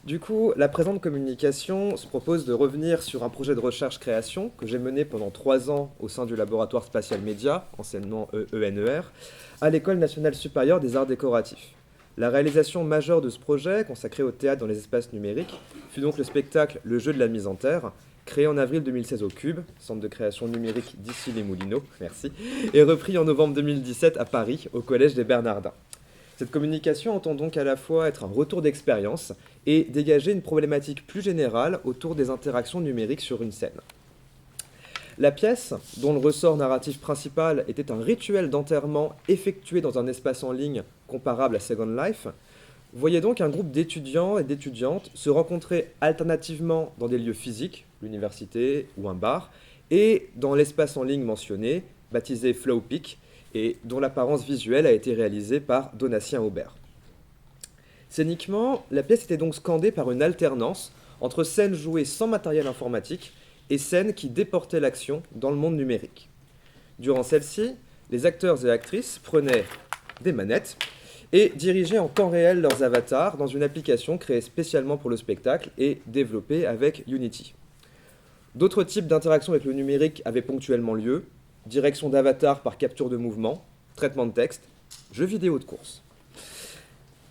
Du coup, la présente communication se propose de revenir sur un projet de recherche-création que j'ai mené pendant 3 ans au sein du laboratoire spatial média, anciennement ENER, à l'École nationale supérieure des arts décoratifs. La réalisation majeure de ce projet, consacré au théâtre dans les espaces numériques, fut donc le spectacle Le jeu de la mise en terre, créé en avril 2016 au Cube, centre de création numérique d'Issy-les-Moulineaux, merci, et repris en novembre 2017 à Paris, au Collège des Bernardins. Cette communication entend donc à la fois être un retour d'expérience et dégager une problématique plus générale autour des interactions numériques sur une scène. La pièce, dont le ressort narratif principal était un rituel d'enterrement effectué dans un espace en ligne comparable à Second Life, voyait donc un groupe d'étudiants et d'étudiantes se rencontrer alternativement dans des lieux physiques, l'université ou un bar, et dans l'espace en ligne mentionné, baptisé Flowpeak, et dont l'apparence visuelle a été réalisée par Donatien Aubert. Scéniquement, la pièce était donc scandée par une alternance entre scènes jouées sans matériel informatique et scènes qui déportaient l'action dans le monde numérique. Durant celle-ci, les acteurs et actrices prenaient des manettes et dirigeaient en temps réel leurs avatars dans une application créée spécialement pour le spectacle et développée avec Unity. D'autres types d'interactions avec le numérique avaient ponctuellement lieu: direction d'avatar par capture de mouvement, traitement de texte, jeux vidéo de course.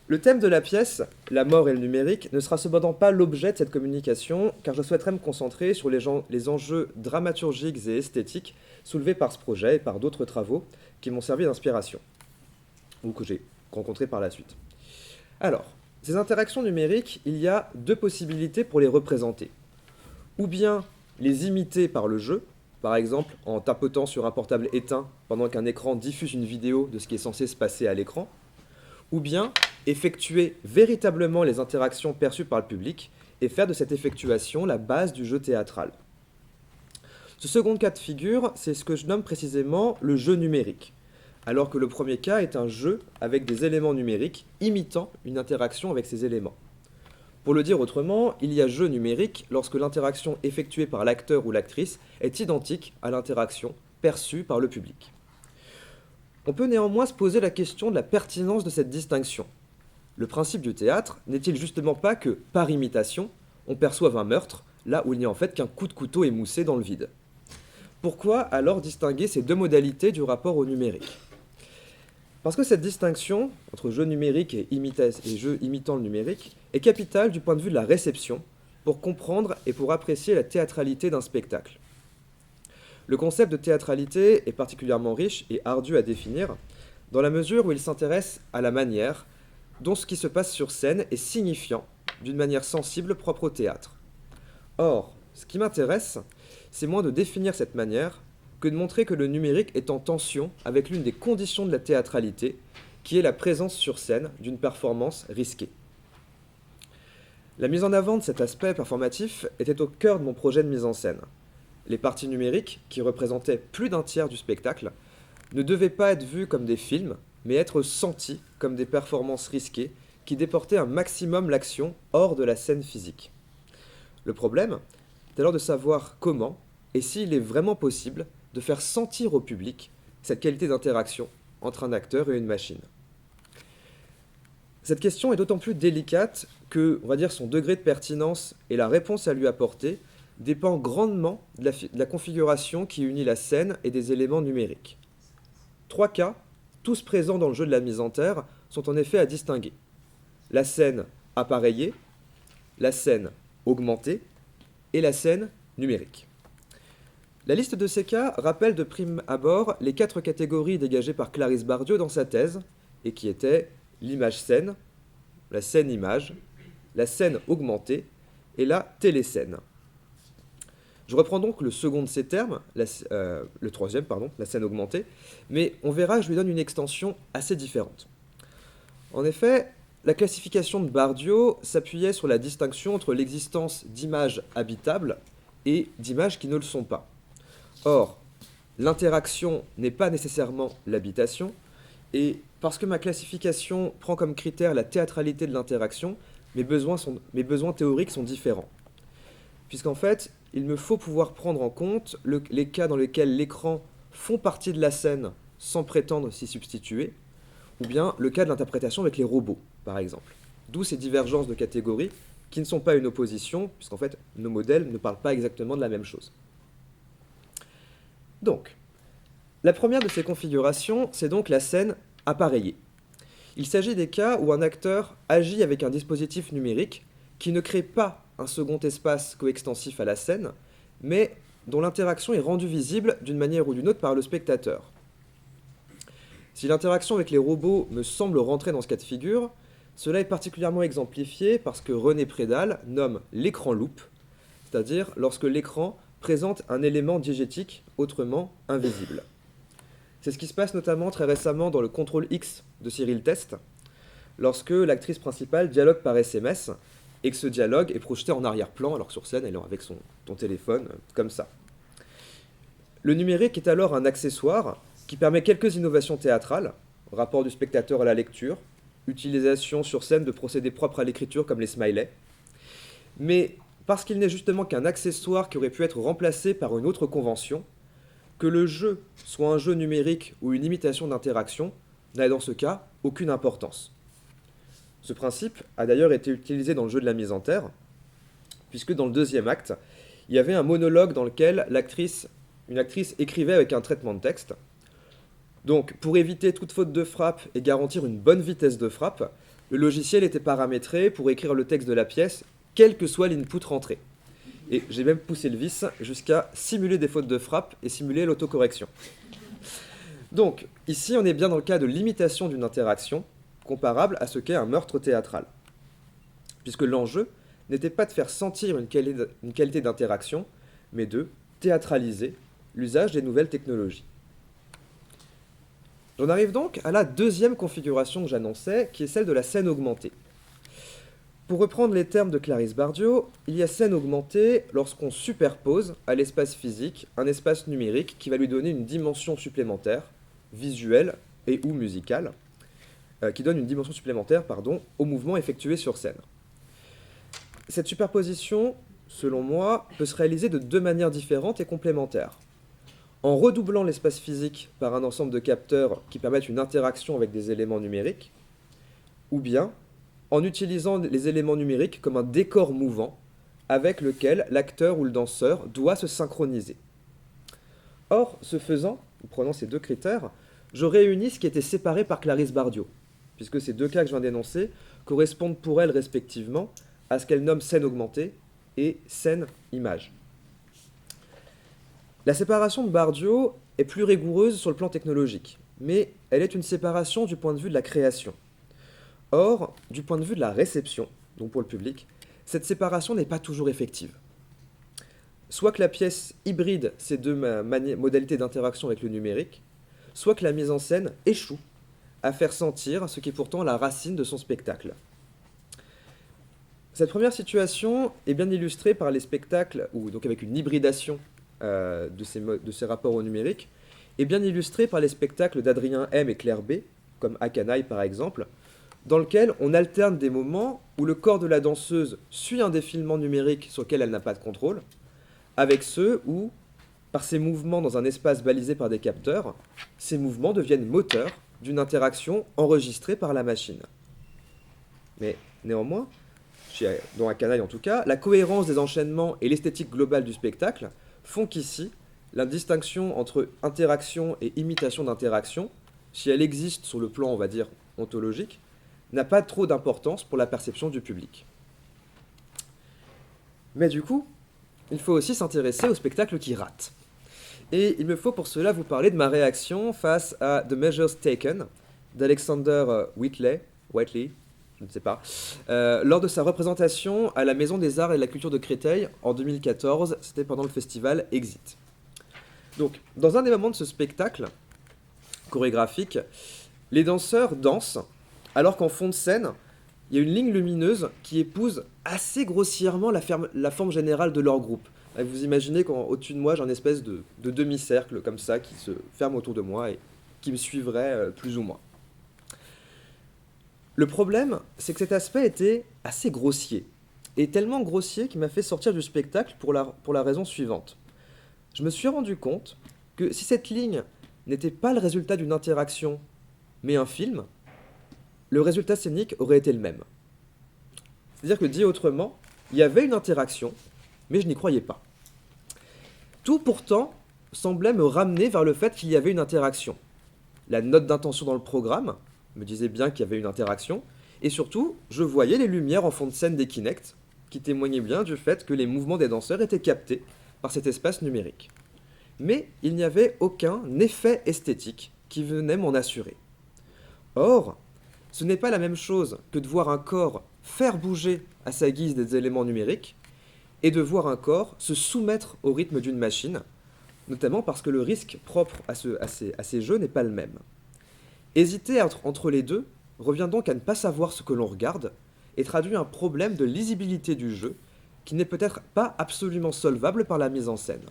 Le thème de la pièce, la mort et le numérique, ne sera cependant pas l'objet de cette communication, car je souhaiterais me concentrer sur les enjeux dramaturgiques et esthétiques soulevés par ce projet et par d'autres travaux qui m'ont servi d'inspiration, ou que j'ai rencontrés par la suite. Alors, ces interactions numériques, il y a deux possibilités pour les représenter. Ou bien les imiter par le jeu, par exemple en tapotant sur un portable éteint pendant qu'un écran diffuse une vidéo de ce qui est censé se passer à l'écran, ou bien effectuer véritablement les interactions perçues par le public et faire de cette effectuation la base du jeu théâtral. Ce second cas de figure, c'est ce que je nomme précisément le jeu numérique, alors que le premier cas est un jeu avec des éléments numériques imitant une interaction avec ces éléments. Pour le dire autrement, il y a jeu numérique lorsque l'interaction effectuée par l'acteur ou l'actrice est identique à l'interaction perçue par le public. On peut néanmoins se poser la question de la pertinence de cette distinction. Le principe du théâtre n'est-il justement pas que, par imitation, on perçoive un meurtre, là où il n'y a en fait qu'un coup de couteau émoussé dans le vide? Pourquoi alors distinguer ces deux modalités du rapport au numérique? Parce que cette distinction entre jeu numérique et jeu imitant le numérique est capitale du point de vue de la réception pour comprendre et pour apprécier la théâtralité d'un spectacle. Le concept de théâtralité est particulièrement riche et ardu à définir dans la mesure où il s'intéresse à la manière dont ce qui se passe sur scène est signifiant d'une manière sensible propre au théâtre. Or, ce qui m'intéresse, c'est moins de définir cette manière que de montrer que le numérique est en tension avec l'une des conditions de la théâtralité, qui est la présence sur scène d'une performance risquée. La mise en avant de cet aspect performatif était au cœur de mon projet de mise en scène. Les parties numériques, qui représentaient plus d'un tiers du spectacle, ne devaient pas être vues comme des films, mais être senties comme des performances risquées qui déportaient un maximum l'action hors de la scène physique. Le problème est alors de savoir comment, et s'il est vraiment possible, de faire sentir au public cette qualité d'interaction entre un acteur et une machine. Cette question est d'autant plus délicate que, on va dire, son degré de pertinence et la réponse à lui apporter dépend grandement de la configuration qui unit la scène et des éléments numériques. 3 cas, tous présents dans le jeu de la mise en terre, sont en effet à distinguer. La scène appareillée, la scène augmentée et la scène numérique. La liste de ces cas rappelle de prime abord les 4 catégories dégagées par Clarisse Bardieu dans sa thèse, et qui étaient l'image-scène, la scène-image, la scène augmentée et la téléscène. Je reprends donc le second de ces termes, le troisième, la scène augmentée, mais on verra que je lui donne une extension assez différente. En effet, la classification de Bardieu s'appuyait sur la distinction entre l'existence d'images habitables et d'images qui ne le sont pas. Or, l'interaction n'est pas nécessairement l'habitation, et parce que ma classification prend comme critère la théâtralité de l'interaction, mes besoins théoriques sont différents. Puisqu'en fait, il me faut pouvoir prendre en compte les cas dans lesquels l'écran font partie de la scène sans prétendre s'y substituer, ou bien le cas de l'interprétation avec les robots, par exemple. D'où ces divergences de catégories qui ne sont pas une opposition, puisqu'en fait, nos modèles ne parlent pas exactement de la même chose. Donc, la première de ces configurations, c'est donc la scène appareillée. Il s'agit des cas où un acteur agit avec un dispositif numérique qui ne crée pas un second espace coextensif à la scène, mais dont l'interaction est rendue visible d'une manière ou d'une autre par le spectateur. Si l'interaction avec les robots me semble rentrer dans ce cas de figure, cela est particulièrement exemplifié par ce que René Prédal nomme l'écran loupe, c'est-à-dire lorsque l'écran présente un élément diégétique autrement invisible. C'est ce qui se passe notamment très récemment dans le Contrôle X de Cyril Test, lorsque l'actrice principale dialogue par SMS et que ce dialogue est projeté en arrière-plan, alors que sur scène, elle est avec ton téléphone, comme ça. Le numérique est alors un accessoire qui permet quelques innovations théâtrales, rapport du spectateur à la lecture, utilisation sur scène de procédés propres à l'écriture comme les smileys, mais parce qu'il n'est justement qu'un accessoire qui aurait pu être remplacé par une autre convention, que le jeu soit un jeu numérique ou une imitation d'interaction n'a dans ce cas aucune importance. Ce principe a d'ailleurs été utilisé dans le jeu de la mise en terre, puisque dans le deuxième acte, il y avait un monologue dans lequel une actrice écrivait avec un traitement de texte. Donc, pour éviter toute faute de frappe et garantir une bonne vitesse de frappe, le logiciel était paramétré pour écrire le texte de la pièce, quel que soit l'input rentré. Et j'ai même poussé le vice jusqu'à simuler des fautes de frappe et simuler l'autocorrection. Donc, ici, on est bien dans le cas de l'imitation d'une interaction, comparable à ce qu'est un meurtre théâtral. Puisque l'enjeu n'était pas de faire sentir une qualité d'interaction, mais de théâtraliser l'usage des nouvelles technologies. J'en arrive donc à la deuxième configuration que j'annonçais, qui est celle de la scène augmentée. Pour reprendre les termes de Clarisse Bardiot, il y a scène augmentée lorsqu'on superpose à l'espace physique un espace numérique qui va lui donner une dimension supplémentaire, visuelle et ou musicale, qui donne une dimension supplémentaire au mouvement effectué sur scène. Cette superposition, selon moi, peut se réaliser de deux manières différentes et complémentaires. En redoublant l'espace physique par un ensemble de capteurs qui permettent une interaction avec des éléments numériques, ou bien en utilisant les éléments numériques comme un décor mouvant avec lequel l'acteur ou le danseur doit se synchroniser. Or, ce faisant, en prenant ces deux critères, je réunis ce qui était séparé par Clarisse Bardiot, puisque ces deux cas que je viens d'énoncer correspondent pour elle respectivement à ce qu'elle nomme scène augmentée et scène image. La séparation de Bardiot est plus rigoureuse sur le plan technologique, mais elle est une séparation du point de vue de la création. Or, du point de vue de la réception, donc pour le public, cette séparation n'est pas toujours effective. Soit que la pièce hybride ces deux modalités d'interaction avec le numérique, soit que la mise en scène échoue à faire sentir ce qui est pourtant la racine de son spectacle. Cette première situation est bien illustrée par les spectacles, ou donc avec une hybridation de ces rapports au numérique, est bien illustrée par les spectacles d'Adrien M et Claire B, comme Akanaï par exemple, dans lequel on alterne des moments où le corps de la danseuse suit un défilement numérique sur lequel elle n'a pas de contrôle, avec ceux où, par ses mouvements dans un espace balisé par des capteurs, ces mouvements deviennent moteurs d'une interaction enregistrée par la machine. Mais néanmoins, dans Akanaï en tout cas, la cohérence des enchaînements et l'esthétique globale du spectacle font qu'ici, la distinction entre interaction et imitation d'interaction, si elle existe sur le plan, on va dire, ontologique, n'a pas trop d'importance pour la perception du public. Mais du coup, il faut aussi s'intéresser aux spectacles qui ratent. Et il me faut pour cela vous parler de ma réaction face à The Measures Taken d'Alexander Whiteley, je ne sais pas, lors de sa représentation à la Maison des Arts et de la Culture de Créteil en 2014, c'était pendant le festival Exit. Donc, dans un des moments de ce spectacle chorégraphique, les danseurs dansent, alors qu'en fond de scène, il y a une ligne lumineuse qui épouse assez grossièrement la forme générale de leur groupe. Vous imaginez qu'au-dessus de moi, j'ai une espèce de demi-cercle comme ça qui se ferme autour de moi et qui me suivrait plus ou moins. Le problème, c'est que cet aspect était assez grossier, et tellement grossier qu'il m'a fait sortir du spectacle pour la raison suivante. Je me suis rendu compte que si cette ligne n'était pas le résultat d'une interaction, mais un film, le résultat scénique aurait été le même. C'est-à-dire que, dit autrement, il y avait une interaction, mais je n'y croyais pas. Tout pourtant semblait me ramener vers le fait qu'il y avait une interaction. La note d'intention dans le programme me disait bien qu'il y avait une interaction, et surtout, je voyais les lumières en fond de scène des Kinect, qui témoignaient bien du fait que les mouvements des danseurs étaient captés par cet espace numérique. Mais il n'y avait aucun effet esthétique qui venait m'en assurer. Or, ce n'est pas la même chose que de voir un corps faire bouger à sa guise des éléments numériques et de voir un corps se soumettre au rythme d'une machine, notamment parce que le risque propre à ces jeux n'est pas le même. Hésiter entre les deux revient donc à ne pas savoir ce que l'on regarde et traduit un problème de lisibilité du jeu qui n'est peut-être pas absolument solvable par la mise en scène.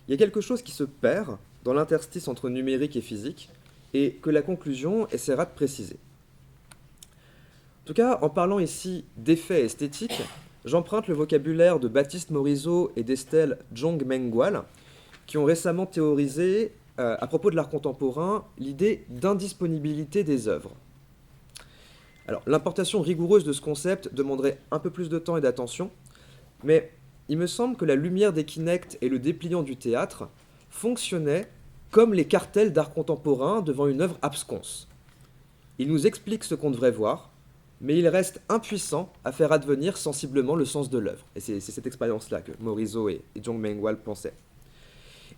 Il y a quelque chose qui se perd dans l'interstice entre numérique et physique et que la conclusion essaiera de préciser. En tout cas, en parlant ici d'effets esthétiques, j'emprunte le vocabulaire de Baptiste Morisot et d'Estelle Jong-Mengual, qui ont récemment théorisé, à propos de l'art contemporain, l'idée d'indisponibilité des œuvres. Alors, l'importation rigoureuse de ce concept demanderait un peu plus de temps et d'attention, mais il me semble que la lumière des Kinect et le dépliant du théâtre fonctionnaient comme les cartels d'art contemporain devant une œuvre absconse. Ils nous expliquent ce qu'on devrait voir, mais ils restent impuissants à faire advenir sensiblement le sens de l'œuvre. Et c'est cette expérience-là que Morisot et Jong-Mengual pensaient.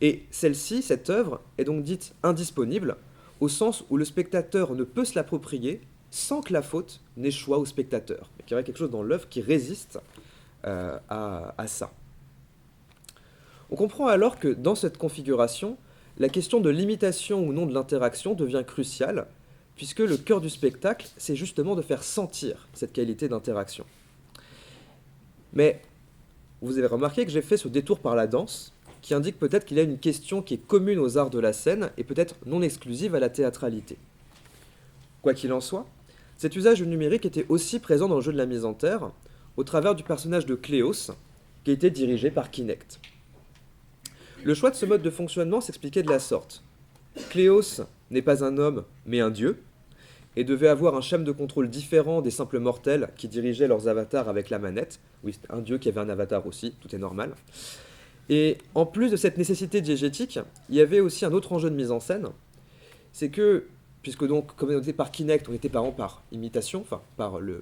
Et celle-ci, cette œuvre, est donc dite indisponible, au sens où le spectateur ne peut se l'approprier sans que la faute n'échoue au spectateur. Il y aurait quelque chose dans l'œuvre qui résiste à ça. On comprend alors que dans cette configuration, la question de l'imitation ou non de l'interaction devient cruciale, puisque le cœur du spectacle, c'est justement de faire sentir cette qualité d'interaction. Mais vous avez remarqué que j'ai fait ce détour par la danse, qui indique peut-être qu'il y a une question qui est commune aux arts de la scène et peut-être non exclusive à la théâtralité. Quoi qu'il en soit, cet usage du numérique était aussi présent dans le jeu de la mise en terre, au travers du personnage de Cléos, qui était dirigé par Kinect. Le choix de ce mode de fonctionnement s'expliquait de la sorte. Cléos n'est pas un homme, mais un dieu, et devait avoir un schème de contrôle différent des simples mortels qui dirigeaient leurs avatars avec la manette. Oui, c'était un dieu qui avait un avatar aussi, tout est normal. Et en plus de cette nécessité diégétique, il y avait aussi un autre enjeu de mise en scène, c'est que, puisque donc, comme on était par Kinect, on était par imitation, enfin,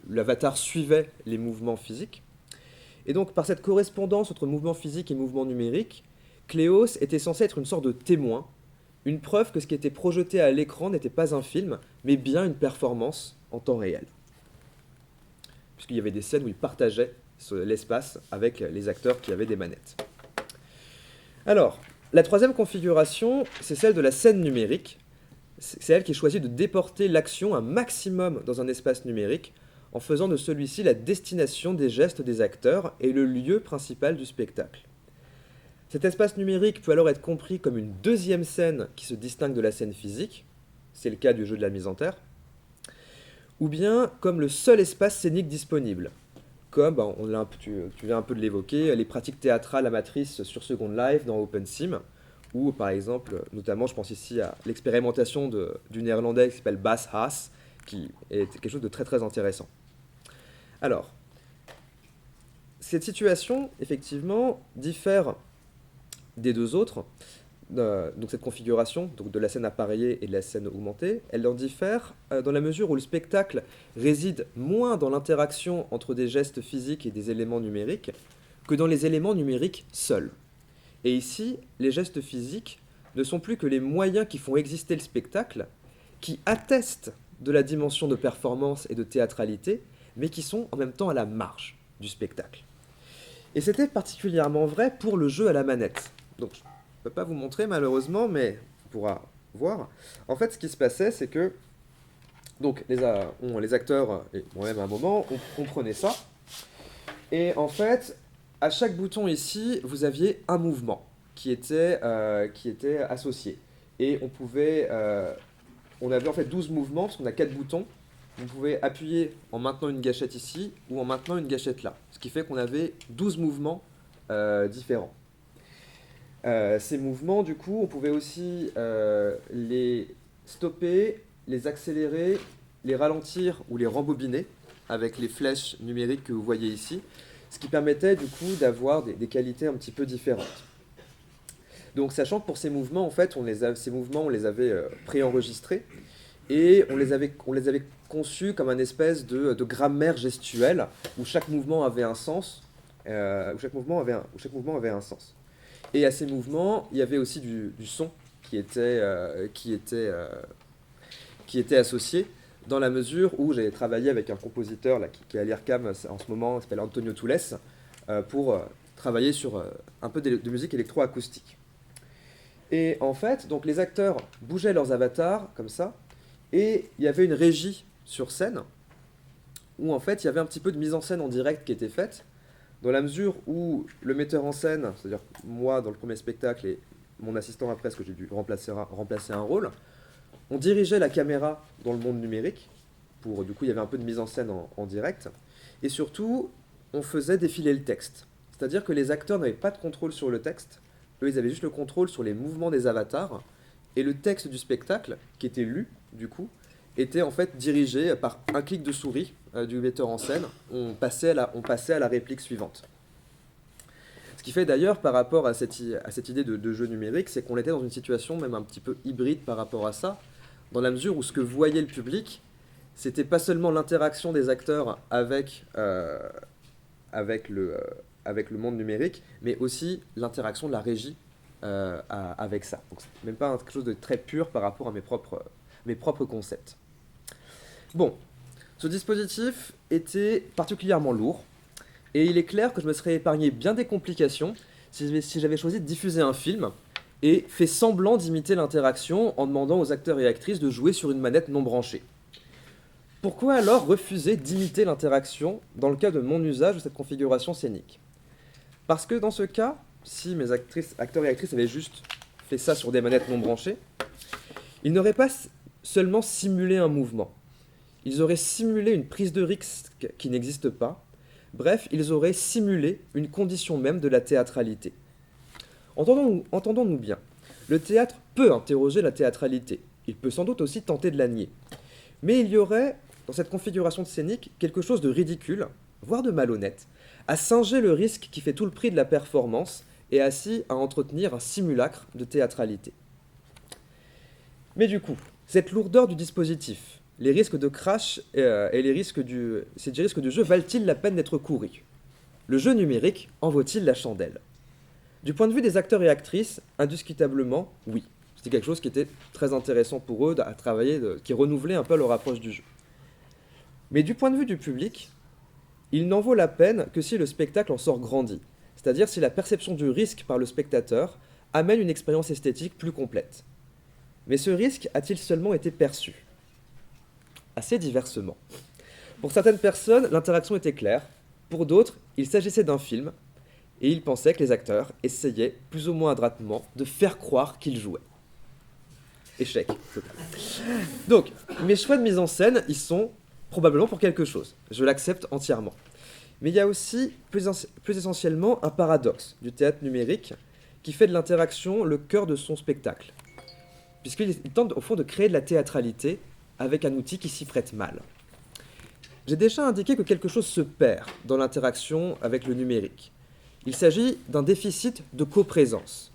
l'avatar suivait les mouvements physiques, et donc par cette correspondance entre mouvement physique et mouvement numérique, Cléos était censé être une sorte de témoin, une preuve que ce qui était projeté à l'écran n'était pas un film, mais bien une performance en temps réel. Puisqu'il y avait des scènes où il partageait l'espace avec les acteurs qui avaient des manettes. Alors, la troisième configuration, c'est celle de la scène numérique. C'est elle qui choisit de déporter l'action un maximum dans un espace numérique, en faisant de celui-ci la destination des gestes des acteurs et le lieu principal du spectacle. Cet espace numérique peut alors être compris comme une deuxième scène qui se distingue de la scène physique, c'est le cas du jeu de la mise en terre, ou bien comme le seul espace scénique disponible, comme, tu viens un peu de l'évoquer, les pratiques théâtrales amatrices sur Second Life dans OpenSim, ou par exemple, notamment je pense ici à l'expérimentation du néerlandais qui s'appelle Bas Haas, qui est quelque chose de très très intéressant. Alors, cette situation, effectivement, diffère des deux autres, donc cette configuration donc de la scène appareillée et de la scène augmentée, elle en diffère dans la mesure où le spectacle réside moins dans l'interaction entre des gestes physiques et des éléments numériques que dans les éléments numériques seuls. Et ici, les gestes physiques ne sont plus que les moyens qui font exister le spectacle, qui attestent de la dimension de performance et de théâtralité, mais qui sont en même temps à la marge du spectacle. Et c'était particulièrement vrai pour le jeu à la manette. Donc, je ne peux pas vous montrer malheureusement, mais on pourra voir. En fait, ce qui se passait, c'est que donc, les acteurs, et moi-même à un moment, on prenait ça. Et en fait, à chaque bouton ici, vous aviez un mouvement qui était associé. Et on avait en fait 12 mouvements, parce qu'on a 4 boutons. Vous pouvez appuyer en maintenant une gâchette ici, ou en maintenant une gâchette là. Ce qui fait qu'on avait 12 mouvements différents. Ces mouvements, du coup, on pouvait aussi les stopper, les accélérer, les ralentir ou les rembobiner. avec les flèches numériques que vous voyez ici, ce qui permettait du coup d'avoir des qualités un petit peu différentes. Donc sachant que pour ces mouvements, en fait, ces mouvements, on les avait préenregistrés et on les avait conçus comme un espèce de grammaire gestuelle où chaque mouvement avait un sens, où chaque mouvement avait un sens. Et à ces mouvements, il y avait aussi du son qui était associé, dans la mesure où j'avais travaillé avec un compositeur là, qui est à l'IRCAM en ce moment, il s'appelle Antonio Toules, pour travailler sur un peu de musique électroacoustique. Et en fait, donc les acteurs bougeaient leurs avatars comme ça, et il y avait une régie sur scène, où en fait il y avait un petit peu de mise en scène en direct qui était faite, dans la mesure où le metteur en scène, c'est-à-dire moi dans le premier spectacle et mon assistant après, parce que j'ai dû remplacer un rôle, on dirigeait la caméra dans le monde numérique, du coup il y avait un peu de mise en scène en direct, et surtout on faisait défiler le texte. C'est-à-dire que les acteurs n'avaient pas de contrôle sur le texte, eux ils avaient juste le contrôle sur les mouvements des avatars, et le texte du spectacle, qui était lu du coup, était en fait dirigé par un clic de souris du metteur en scène, on passait à la réplique suivante. Ce qui fait d'ailleurs, par rapport à cette idée de jeu numérique, c'est qu'on était dans une situation même un petit peu hybride par rapport à ça, dans la mesure où ce que voyait le public, c'était pas seulement l'interaction des acteurs avec le monde numérique, mais aussi l'interaction de la régie avec ça. Donc c'est même pas quelque chose de très pur par rapport à mes propres concepts. Bon, ce dispositif était particulièrement lourd, et il est clair que je me serais épargné bien des complications si j'avais choisi de diffuser un film et fait semblant d'imiter l'interaction en demandant aux acteurs et actrices de jouer sur une manette non branchée. Pourquoi alors refuser d'imiter l'interaction dans le cas de mon usage de cette configuration scénique? Parce que dans ce cas, si mes acteurs et actrices avaient juste fait ça sur des manettes non branchées, ils n'auraient pas seulement simulé un mouvement. Ils auraient simulé une prise de risque qui n'existe pas. Bref, ils auraient simulé une condition même de la théâtralité. Entendons-nous bien. Le théâtre peut interroger la théâtralité. Il peut sans doute aussi tenter de la nier. Mais il y aurait, dans cette configuration scénique, quelque chose de ridicule, voire de malhonnête, à singer le risque qui fait tout le prix de la performance et ainsi à entretenir un simulacre de théâtralité. Mais du coup, cette lourdeur du dispositif, les risques de crash et les risques du jeu valent-ils la peine d'être courus? Le jeu numérique en vaut-il la chandelle? Du point de vue des acteurs et actrices, indiscutablement, oui. C'était quelque chose qui était très intéressant pour eux à travailler, qui renouvelait un peu leur approche du jeu. Mais du point de vue du public, il n'en vaut la peine que si le spectacle en sort grandi, c'est-à-dire si la perception du risque par le spectateur amène une expérience esthétique plus complète. Mais ce risque a-t-il seulement été perçu? Assez diversement. Pour certaines personnes, l'interaction était claire. Pour d'autres, il s'agissait d'un film, et ils pensaient que les acteurs essayaient, plus ou moins adroitement, de faire croire qu'ils jouaient. Échec total. Donc, mes choix de mise en scène, ils sont probablement pour quelque chose. Je l'accepte entièrement. Mais il y a aussi, plus essentiellement, un paradoxe du théâtre numérique qui fait de l'interaction le cœur de son spectacle. Puisqu'il tente, au fond, de créer de la théâtralité avec un outil qui s'y prête mal. J'ai déjà indiqué que quelque chose se perd dans l'interaction avec le numérique. Il s'agit d'un déficit de coprésence.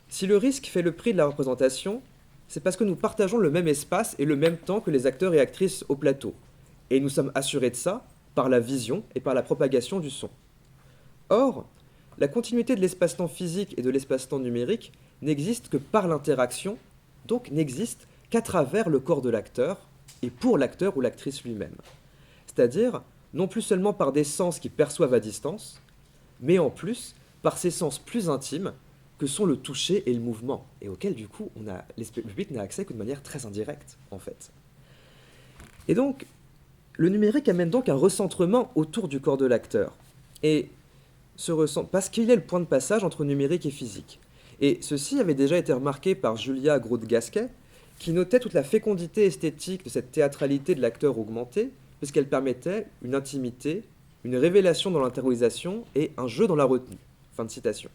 Si le risque fait le prix de la représentation, c'est parce que nous partageons le même espace et le même temps que les acteurs et actrices au plateau. Et nous sommes assurés de ça par la vision et par la propagation du son. Or, la continuité de l'espace-temps physique et de l'espace-temps numérique n'existe que par l'interaction, donc n'existe qu'à travers le corps de l'acteur et pour l'acteur ou l'actrice lui-même. C'est-à-dire, non plus seulement par des sens qui perçoivent à distance, mais en plus par ces sens plus intimes que sont le toucher et le mouvement, et auxquels du coup le public n'a accès que de manière très indirecte en fait. Et donc, le numérique amène donc un recentrement autour du corps de l'acteur, et parce qu'il est le point de passage entre numérique et physique. Et ceci avait déjà été remarqué par Julia Groth-Gasquet, qui notait toute la fécondité esthétique de cette théâtralité de l'acteur augmenté, puisqu'elle permettait une intimité, une révélation dans l'intériorisation et un jeu dans la retenue. Fin de citation.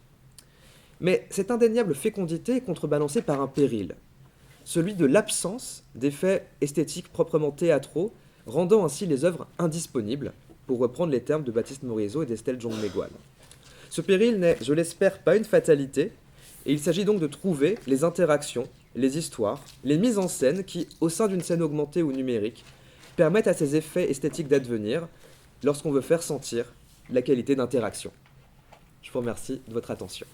Mais cette indéniable fécondité est contrebalancée par un péril, celui de l'absence d'effets esthétiques proprement théâtraux rendant ainsi les œuvres indisponibles, pour reprendre les termes de Baptiste Morisot et d'Estelle Jong-Megual. Ce péril n'est, je l'espère, pas une fatalité, et il s'agit donc de trouver les interactions, les histoires, les mises en scène qui, au sein d'une scène augmentée ou numérique, permettent à ces effets esthétiques d'advenir lorsqu'on veut faire sentir la qualité d'interaction. Je vous remercie de votre attention.